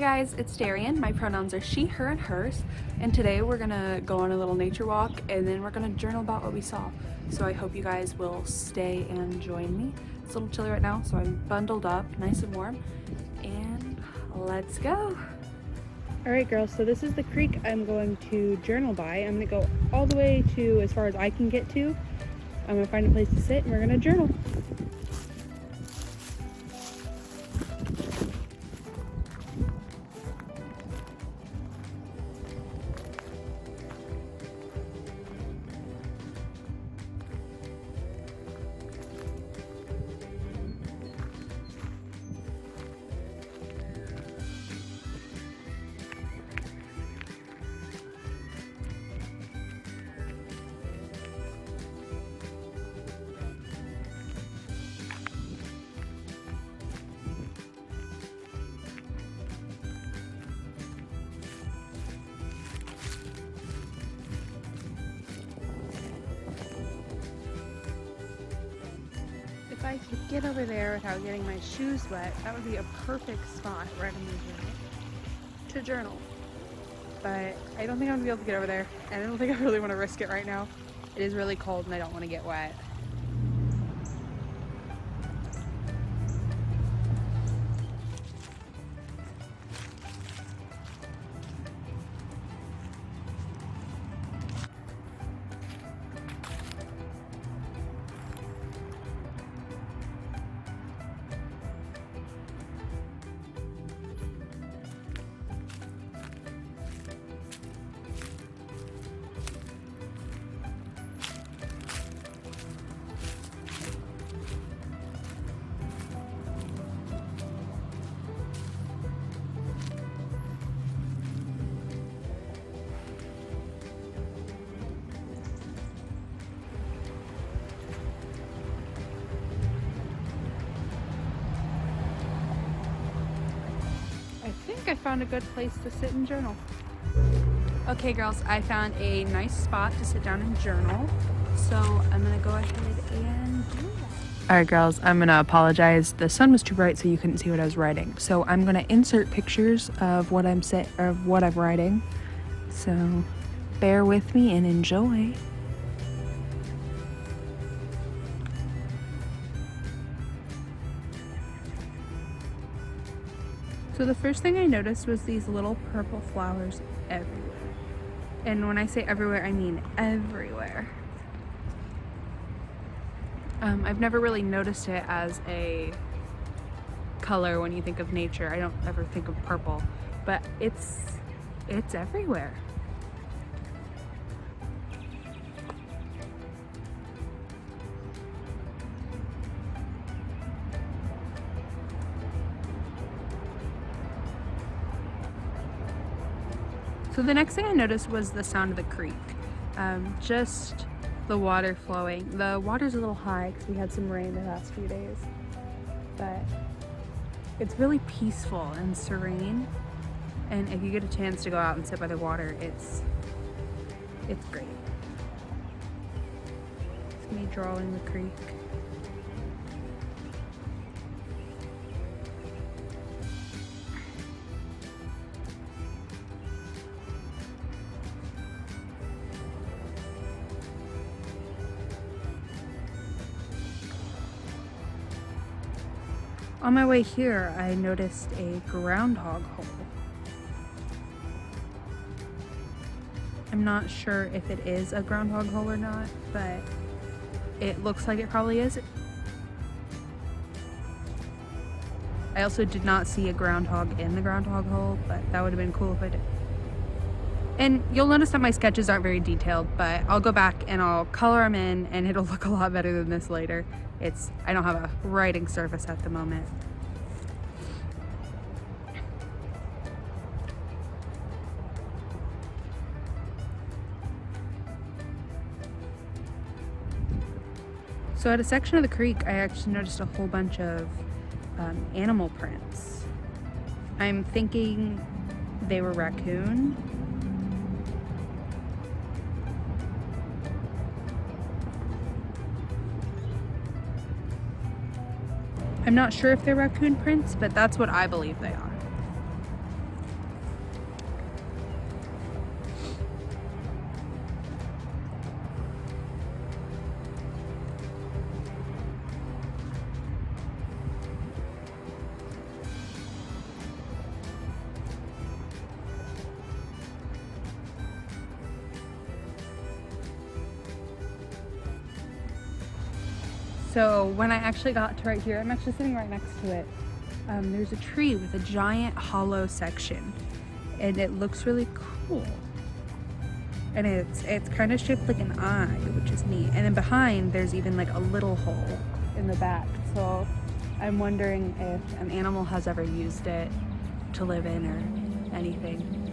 guys, it's Darian. My pronouns are she, her, and hers. And today we're gonna go on a little nature walk and then we're gonna journal about what we saw. So I hope you guys will stay and join me. It's a little chilly right now, so I'm bundled up, nice and warm. And let's go. All right, girls, so this is the creek I'm going to journal by. I'm gonna go all the way to as far as I can get to. I'm gonna find a place to sit and we're gonna journal. If I could get over there without getting my shoes wet, that would be a perfect spot right in the journal to journal. But I don't think I'm gonna be able to get over there, and I don't think I really want to risk it right now. It is really cold and I don't want to get wet. I think I found a good place to sit and journal. Okay girls, I found a nice spot to sit down and journal. So I'm gonna go ahead and do that. Alright girls, I'm gonna apologize. The sun was too bright so you couldn't see what I was writing. So I'm gonna insert pictures of what I'm writing. So bear with me and enjoy. So the first thing I noticed was these little purple flowers everywhere. And when I say everywhere, I mean everywhere. I've never really noticed it as a color when you think of nature. I don't ever think of purple, but it's everywhere. So the next thing I noticed was the sound of the creek, just the water flowing. The water's a little high because we had some rain the last few days, but it's really peaceful and serene. And if you get a chance to go out and sit by the water, it's great. It's me drawing the creek. On my way here, I noticed a groundhog hole. I'm not sure if it is a groundhog hole or not, but it looks like it probably is. I also did not see a groundhog in the groundhog hole, but that would have been cool if I did. And you'll notice that my sketches aren't very detailed, but I'll go back and I'll color them in and it'll look a lot better than this later. I don't have a writing surface at the moment. So at a section of the creek, I actually noticed a whole bunch of animal prints. I'm thinking they were raccoon. I'm not sure if they're raccoon prints, but that's what I believe they are. So when I actually got to right here, I'm actually sitting right next to it. There's a tree with a giant hollow section, and it looks really cool. And it's kind of shaped like an eye, which is neat. And then behind, there's even like a little hole in the back. So I'm wondering if an animal has ever used it to live in or anything.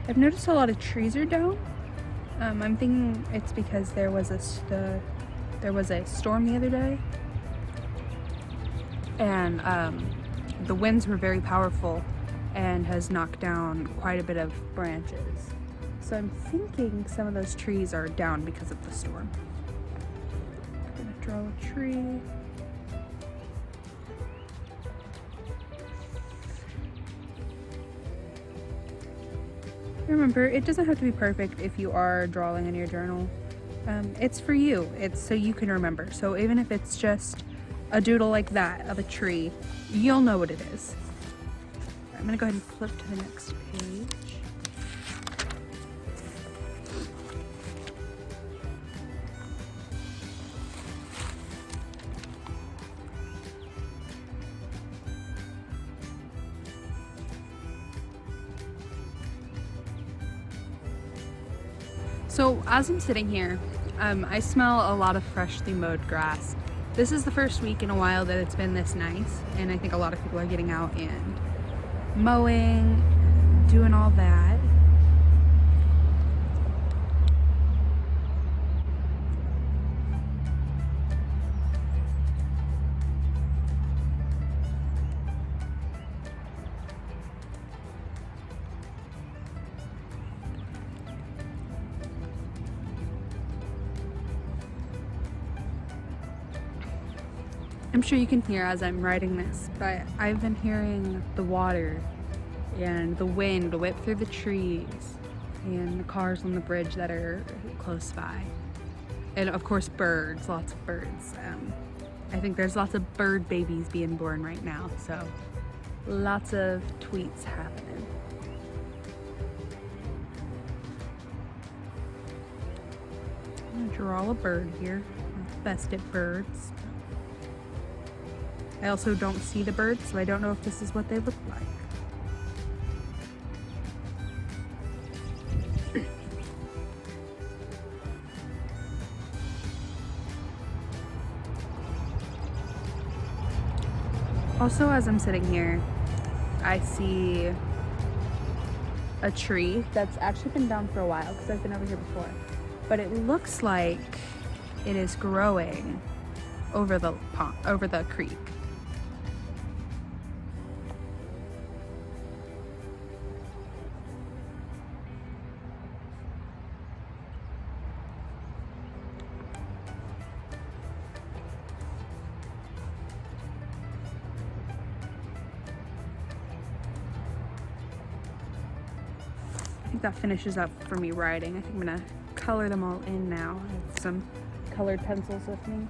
I've noticed a lot of trees are down. I'm thinking it's because there was a storm the other day, and the winds were very powerful and has knocked down quite a bit of branches. So I'm thinking some of those trees are down because of the storm. I'm gonna draw a tree. Remember, it doesn't have to be perfect if you are drawing in your journal. It's for you. It's so you can remember. So even if it's just a doodle like that of a tree, you'll know what it is. I'm gonna go ahead and flip to the next page. So as I'm sitting here, I smell a lot of freshly mowed grass. This is the first week in a while that it's been this nice, and I think a lot of people are getting out and mowing, doing all that. I'm sure you can hear as I'm writing this, but I've been hearing the water and the wind whip through the trees and the cars on the bridge that are close by. And of course birds, lots of birds. I think there's lots of bird babies being born right now, so lots of tweets happening. I'm gonna draw a bird here. I'm the best at birds. I also don't see the birds, so I don't know if this is what they look like. Also, as I'm sitting here, I see a tree that's actually been down for a while because I've been over here before, but it looks like it is growing over the pond, over the creek. I think that finishes up for me writing. I think I'm gonna color them all in now. I have some colored pencils with me.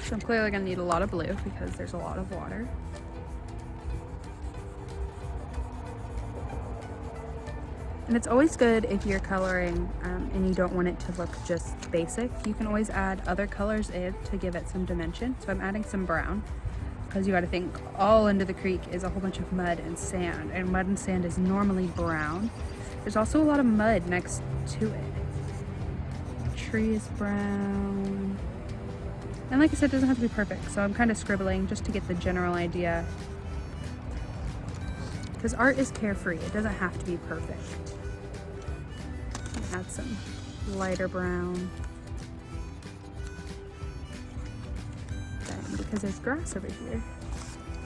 So I'm clearly gonna need a lot of blue because there's a lot of water. And it's always good if you're coloring and you don't want it to look just basic. You can always add other colors in to give it some dimension. So I'm adding some brown, because you got to think all into the creek is a whole bunch of mud and mud and sand is normally brown. There's also a lot of mud next to it. The tree is brown. And like I said, it doesn't have to be perfect, so I'm kind of scribbling just to get the general idea. Because art is carefree, it doesn't have to be perfect. Add some lighter brown. Then, because there's grass over here,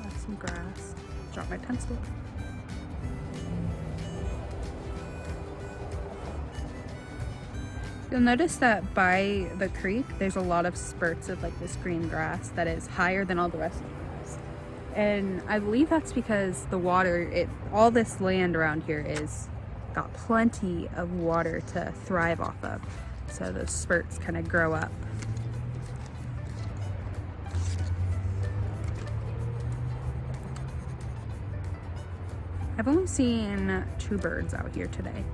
add some grass. Drop my pencil. You'll notice that by the creek, there's a lot of spurts of like this green grass that is higher than all the rest of the grass. And I believe that's because the water, all this land around here is got plenty of water to thrive off of. so the spurts kind of grow up. I've only seen 2 birds out here today,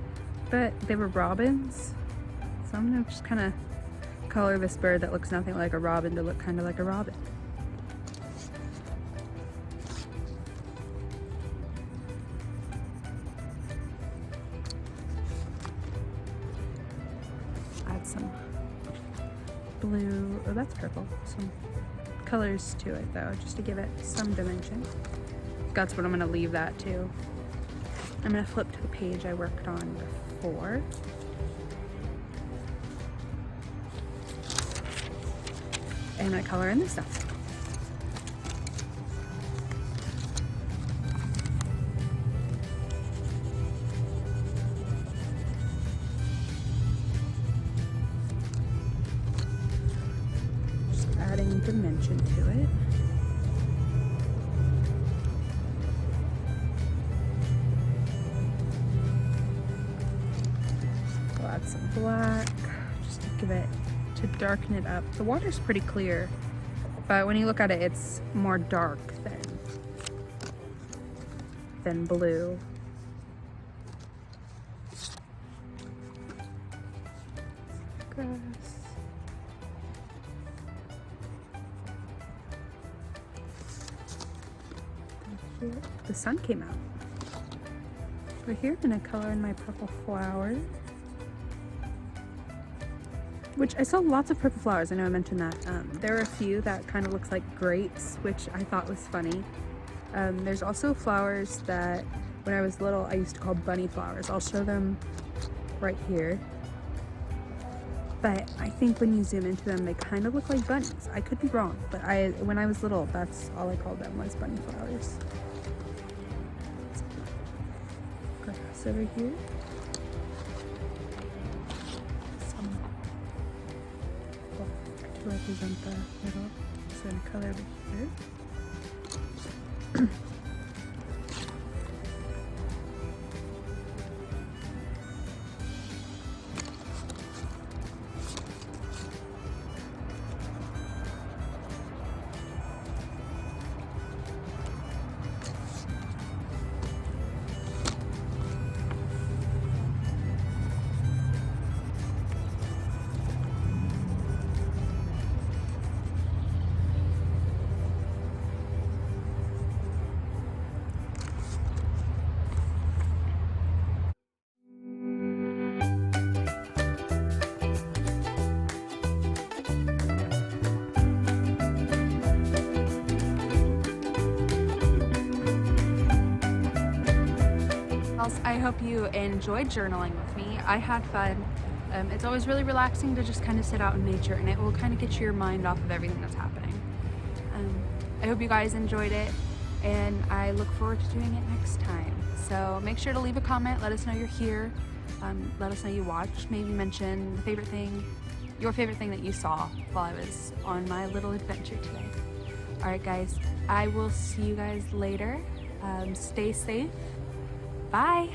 but they were robins, so I'm gonna just kind of color this bird that looks nothing like a robin to look kind of like a robin. Add some blue, oh that's purple, some colors to it though, just to give it some dimension. That's what I'm gonna leave that to. I'm gonna flip to the page I worked on before. And I'm gonna color in this stuff. Just adding dimension to it. We'll add some black, just to give it, to darken it up. The water's pretty clear, but when you look at it, it's more dark than blue. Grass. The sun came out. Right here, I'm gonna color in my purple flower. Which I saw lots of purple flowers, I know I mentioned that. There are a few that kind of looks like grapes, which I thought was funny. There's also flowers that when I was little I used to call bunny flowers. I'll show them right here. But I think when you zoom into them, they kind of look like bunnies. I could be wrong, but when I was little, that's all I called them, was bunny flowers. Grass over here. To represent the middle, so I'm gonna color over here. I hope you enjoyed journaling with me. I had fun. It's always really relaxing to just kind of sit out in nature, and it will kind of get your mind off of everything that's happening. I hope you guys enjoyed it, and I look forward to doing it next time. So make sure to leave a comment, let us know you're here, let us know you watched, maybe mention the favorite thing, your favorite thing that you saw while I was on my little adventure today. Alright guys, I will see you guys later. Stay safe. Bye!